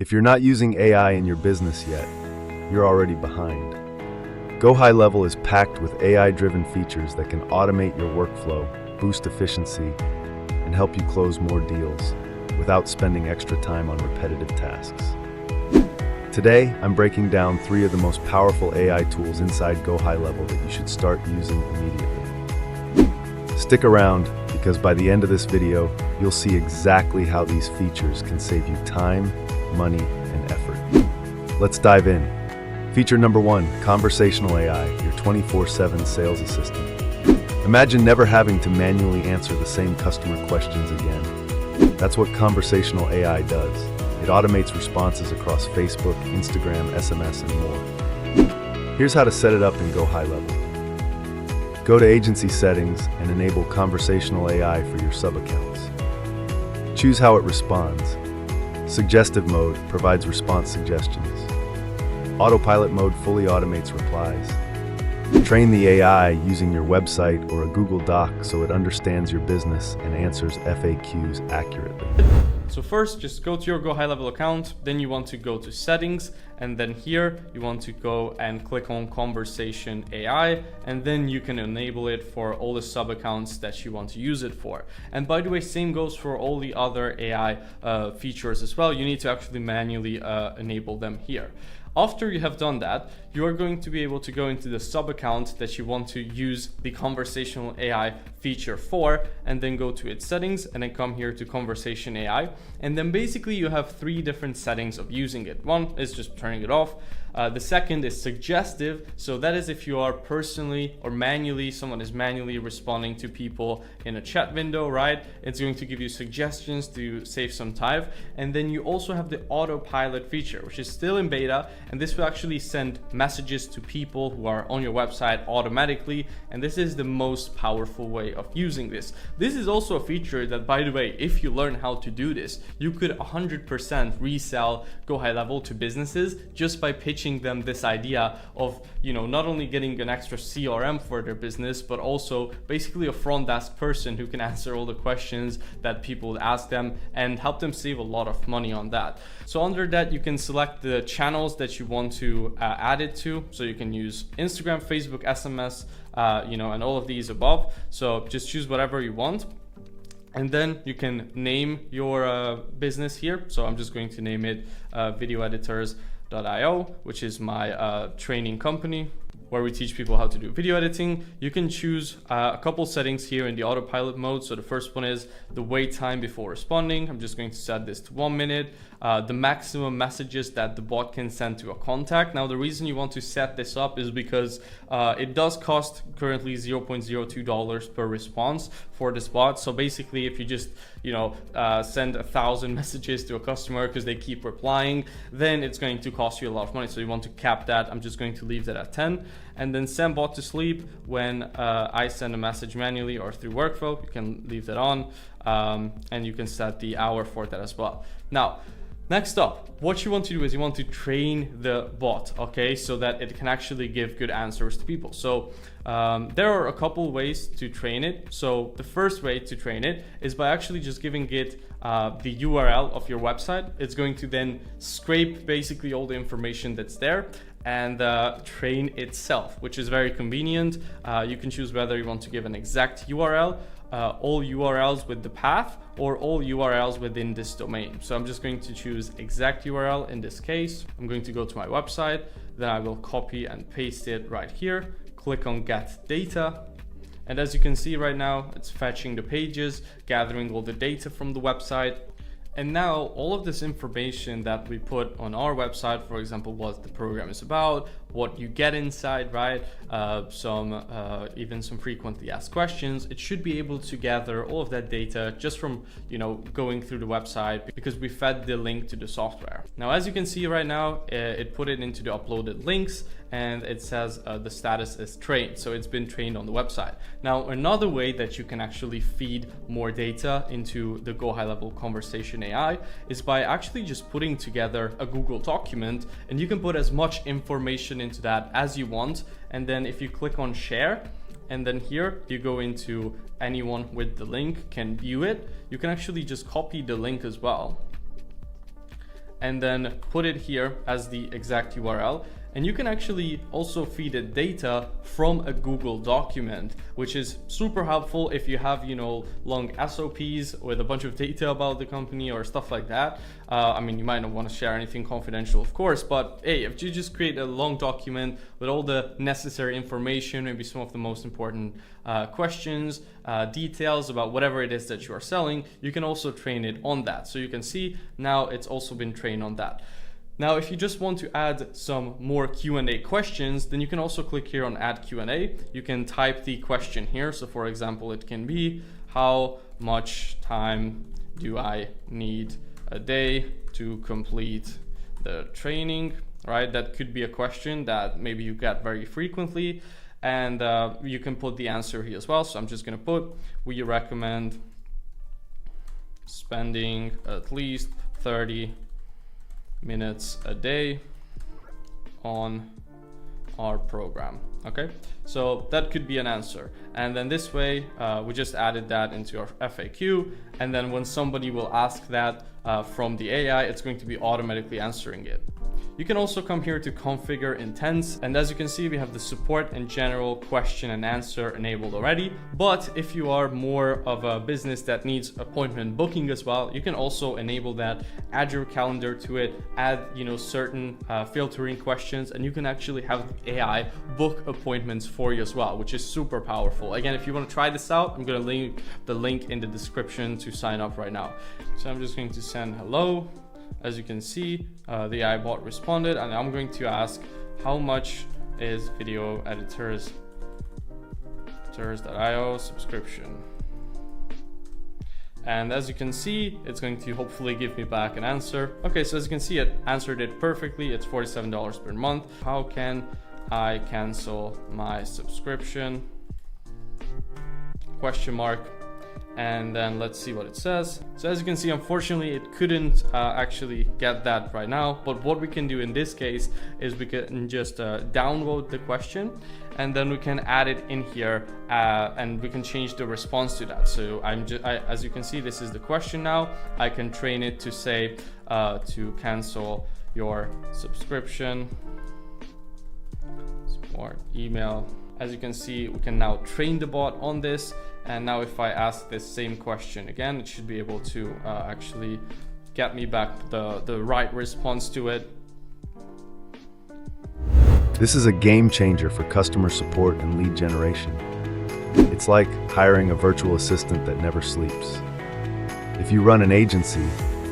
If you're not using AI in your business yet, you're already behind. GoHighLevel is packed with AI-driven features that can automate your workflow, boost efficiency, and help you close more deals without spending extra time on repetitive tasks. Today, I'm breaking down 3 of the most powerful AI tools inside GoHighLevel that you should start using immediately. Stick around, because by the end of this video, you'll see exactly how these features can save you time, money, and effort. Let's dive in. Feature number 1, Conversational AI, your 24/7 sales assistant. Imagine never having to manually answer the same customer questions again. That's what Conversational AI does. It automates responses across Facebook, Instagram, SMS, and more. Here's how to set it up in GoHighLevel. Go to Agency Settings and enable Conversational AI for your sub-accounts. Choose how it responds. Suggestive mode provides response suggestions. Autopilot mode fully automates replies. Train the AI using your website or a Google Doc so it understands your business and answers FAQs accurately. So first, just go to your GoHighLevel account, then you want to go to settings, and then here you want to go and click on Conversation AI, and then you can enable it for all the sub accounts that you want to use it for. And by the way, same goes for all the other AI features as well. You need to actually manually enable them here. After you have done that, you are going to be able to go into the sub account that you want to use the Conversational AI feature for, and then go to its settings, and then come here to Conversation AI. And then basically you have 3 different settings of using it. One is just turning it off. The second is suggestive. So that is if you are personally or manually, someone is manually responding to people in a chat window, right? It's going to give you suggestions to save some time. And then you also have the autopilot feature, which is still in beta. And this will actually send messages to people who are on your website automatically. And this is the most powerful way of using this. This is also a feature that, by the way, if you learn how to do this, you could 100% resell GoHighLevel to businesses just by pitching them this idea of, not only getting an extra CRM for their business, but also basically a front desk person who can answer all the questions that people ask them and help them save a lot of money on that. So under that, you can select the channels that you want to add it to. So you can use Instagram, Facebook, SMS, and all of these above. So just choose whatever you want. And then you can name your business here. So I'm just going to name it videoeditors.io, which is my training company where we teach people how to do video editing. You can choose a couple settings here in the autopilot mode. So the first one is the wait time before responding. I'm just going to set this to 1 minute. The maximum messages that the bot can send to a contact. Now, the reason you want to set this up is because it does cost currently $0.02 per response for this bot. So basically, if you just send 1,000 messages to a customer because they keep replying, then it's going to cost you a lot of money. So you want to cap that. I'm just going to leave that at 10. And then send bot to sleep. When I send a message manually or through workflow, you can leave that on, and you can set the hour for that as well. Now, next up, what you want to do is you want to train the bot, okay, so that it can actually give good answers to people. So there are a couple ways to train it. So the first way to train it is by actually just giving it the URL of your website. It's going to then scrape basically all the information that's there and train itself, which is very convenient. You can choose whether you want to give an exact URL, all URLs with the path, or all URLs within this domain. So I'm just going to choose exact URL in this case. I'm going to go to my website, then I will copy and paste it right here, click on Get Data. And as you can see right now, it's fetching the pages, gathering all the data from the website. And now all of this information that we put on our website, for example, what the program is about, what you get inside, right? Even some frequently asked questions. It should be able to gather all of that data just from, going through the website, because we fed the link to the software. Now, as you can see right now, it put it into the uploaded links, and it says the status is trained. So it's been trained on the website. Now, another way that you can actually feed more data into the GoHighLevel Conversation AI is by actually just putting together a Google document, and you can put as much information into that as you want. And then if you click on share, and then here you go into anyone with the link can view it, you can actually just copy the link as well. and then put it here as the exact URL. And you can actually also feed it data from a Google document, which is super helpful if you have, long SOPs with a bunch of data about the company or stuff like that. I mean, you might not want to share anything confidential, of course, but hey, if you just create a long document with all the necessary information, maybe some of the most important questions, details about whatever it is that you are selling, you can also train it on that. So you can see now it's also been trained on that. Now, if you just want to add some more Q&A questions, then you can also click here on Add Q&A. You can type the question here. So for example, it can be, how much time do I need a day to complete the training, right? That could be a question that maybe you get very frequently. And you can put the answer here as well. So I'm just gonna put, we recommend spending at least 30 minutes a day on our program. Okay, so that could be an answer. And then this way, we just added that into our FAQ. And then when somebody will ask that from the AI, it's going to be automatically answering it. You can also come here to configure intents. And as you can see, we have the support and general question and answer enabled already. But if you are more of a business that needs appointment booking as well, you can also enable that, add your calendar to it, add, certain filtering questions, and you can actually have the AI book appointments for you as well, which is super powerful. Again, if you want to try this out, I'm going to leave the link in the description to sign up right now. So I'm just going to send hello. As you can see, the AI bot responded, and I'm going to ask, how much is video editors.io subscription? And as you can see, it's going to hopefully give me back an answer. Okay, so as you can see, it answered it perfectly. It's $47 per month. How can I cancel my subscription? Question mark. And then let's see what it says. So as you can see, unfortunately, it couldn't actually get that right now. But what we can do in this case is we can just download the question, and then we can add it in here, and we can change the response to that. So as you can see, this is the question now. I can train it to say to cancel your subscription, or email. As you can see, we can now train the bot on this. And now if I ask this same question again, it should be able to actually get me back the right response to it. This is a game changer for customer support and lead generation. It's like hiring a virtual assistant that never sleeps. If you run an agency,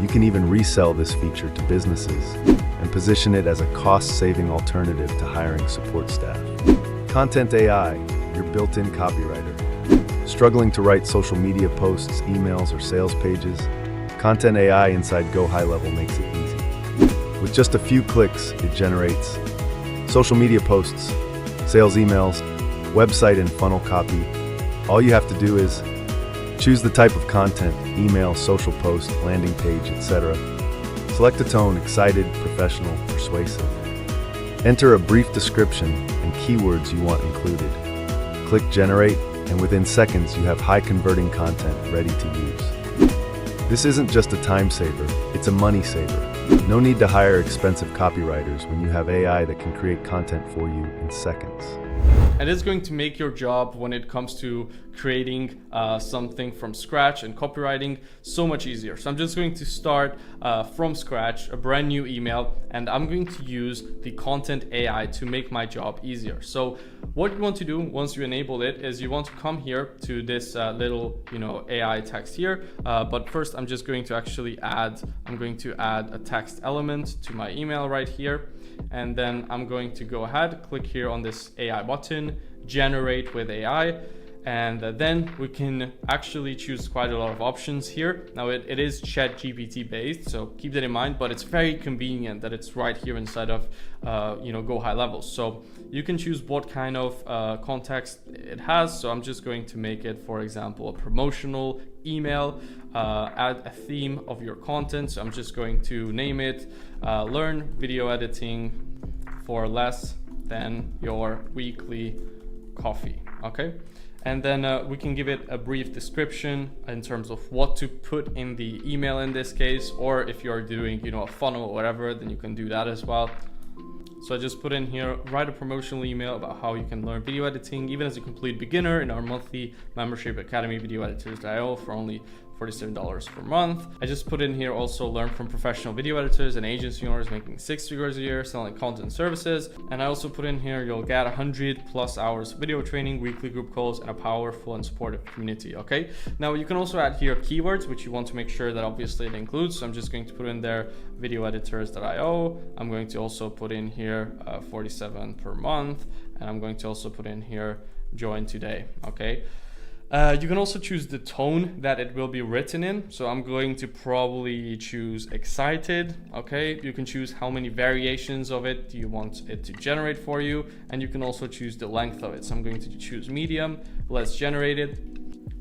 you can even resell this feature to businesses and position it as a cost-saving alternative to hiring support staff. Content AI, your built-in copywriter. Struggling to write social media posts, emails, or sales pages? Content AI inside GoHighLevel makes it easy. With just a few clicks, it generates social media posts, sales emails, website and funnel copy. All you have to do is choose the type of content, email, social post, landing page, etc. Select a tone, excited, professional, persuasive. Enter a brief description and keywords you want included. Click generate, and within seconds you have high converting content ready to use. This isn't just a time saver, it's a money saver. No need to hire expensive copywriters when you have AI that can create content for you in seconds. And it's going to make your job when it comes to creating something from scratch and copywriting so much easier. So I'm just going to start from scratch, a brand new email, and I'm going to use the content AI to make my job easier. So what you want to do once you enable it is you want to come here to this little, AI text here. But first I'm just going to actually add a text element to my email right here. And then I'm going to go ahead, click here on this AI button, generate with AI. And then we can actually choose quite a lot of options here. Now it is ChatGPT based, so keep that in mind, but it's very convenient that it's right here inside of GoHighLevel. So you can choose what kind of context it has. So I'm just going to make it, for example, a promotional email, add a theme of your content. So I'm just going to name it, learn video editing for less than your weekly coffee. Okay. And then we can give it a brief description in terms of what to put in the email in this case, or if you're doing, a funnel or whatever, then you can do that as well. So I just put in here, write a promotional email about how you can learn video editing, even as a complete beginner, in our monthly membership academy, videoeditors.io, for only $47 per month. I just put in here also learn from professional video editors and agency owners making 6 figures a year selling content services. And I also put in here you'll get 100+ hours of video training, weekly group calls, and a powerful and supportive community. Okay, now you can also add here keywords which you want to make sure that obviously it includes. So I'm just going to put in there videoeditors.io. I'm going to also put in here 47 per month, and I'm going to also put in here join today. Okay. You can also choose the tone that it will be written in. So I'm going to probably choose excited. Okay, you can choose how many variations of it do you want it to generate for you, and you can also choose the length of it. So I'm going to choose medium. Let's generate it.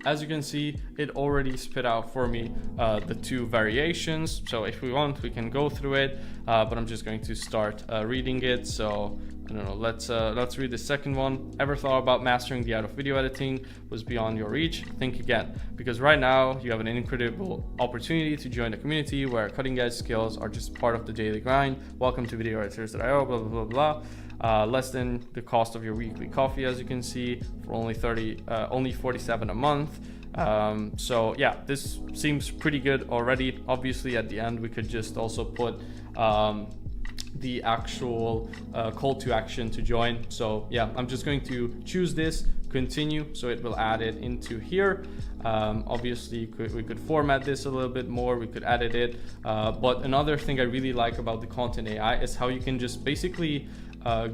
As you can see, it already spit out for me the 2 variations. So if we want, we can go through it, but I'm just going to start reading it. So I don't know, let's read the second one. Ever thought about mastering the art of video editing was beyond your reach? Think again, because right now you have an incredible opportunity to join a community where cutting edge skills are just part of the daily grind. Welcome to videoeditors.io, blah, blah, blah, blah. Less than the cost of your weekly coffee, as you can see, for only 47 a month. So yeah, this seems pretty good already. Obviously at the end, we could just also put, the actual call to action to join. So yeah, I'm just going to choose this, continue, so it will add it into here. Obviously we could format this a little bit more, we could edit it, but another thing I really like about the content AI is how you can just basically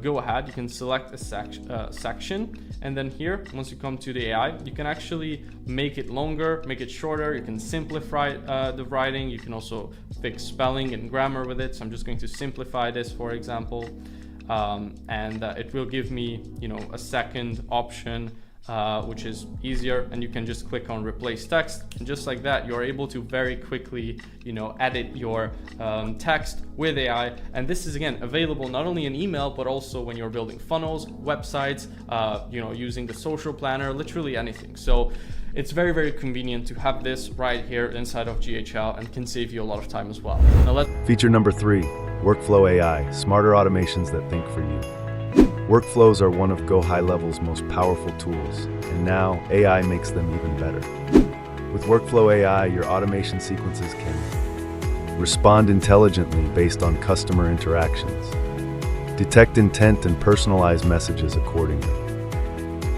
go ahead, you can select a section, and then here, once you come to the AI, you can actually make it longer, make it shorter, you can simplify the writing, you can also fix spelling and grammar with it. So I'm just going to simplify this, for example, and it will give me, a second option, which is easier, and you can just click on replace text, and just like that you're able to very quickly edit your text with AI. And this is again available not only in email but also when you're building funnels, websites, using the social planner, literally anything. So it's very, very convenient to have this right here inside of GHL, and can save you a lot of time as well. Now Feature number 3, Workflow AI, smarter automations that think for you. Workflows are one of GoHighLevel's most powerful tools, and now AI makes them even better. With Workflow AI, your automation sequences can respond intelligently based on customer interactions, detect intent and personalize messages accordingly.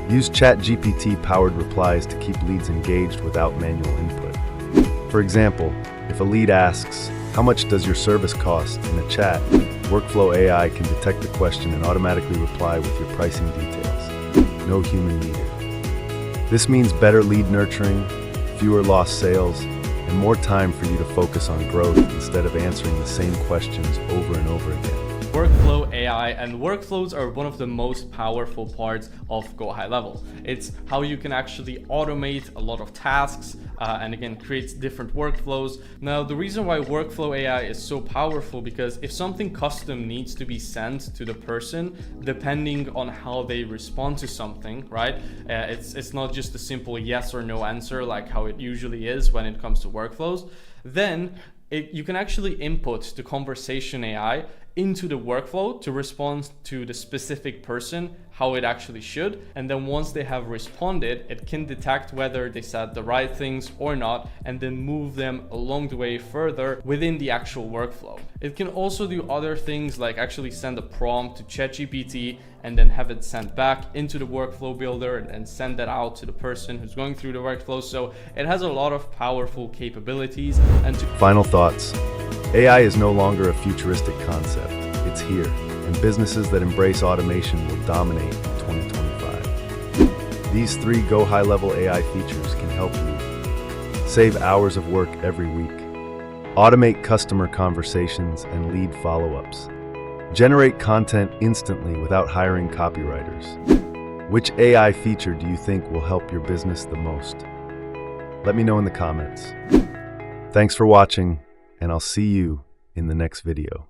Use ChatGPT-powered replies to keep leads engaged without manual input. For example, if a lead asks, "How much does your service cost?" in a chat, Workflow AI can detect the question and automatically reply with your pricing details. No human needed. This means better lead nurturing, fewer lost sales, and more time for you to focus on growth instead of answering the same questions over and over again. Workflow AI, and workflows are one of the most powerful parts of GoHighLevel. It's how you can actually automate a lot of tasks, and again creates different workflows. Now the reason why Workflow AI is so powerful, because if something custom needs to be sent to the person depending on how they respond to something, right, it's not just a simple yes or no answer like how it usually is when it comes to workflows. Then you can actually input the conversation AI into the workflow to respond to the specific person how it actually should, and then once they have responded, it can detect whether they said the right things or not, and then move them along the way further within the actual workflow. It can also do other things like actually send a prompt to ChatGPT and then have it sent back into the workflow builder and send that out to the person who's going through the workflow. So it has a lot of powerful capabilities. And Final thoughts. AI is no longer a futuristic concept. It's here, and businesses that embrace automation will dominate in 2025. These 3 GoHighLevel AI features can help you save hours of work every week, automate customer conversations and lead follow-ups, generate content instantly without hiring copywriters. Which AI feature do you think will help your business the most? Let me know in the comments. Thanks for watching, and I'll see you in the next video.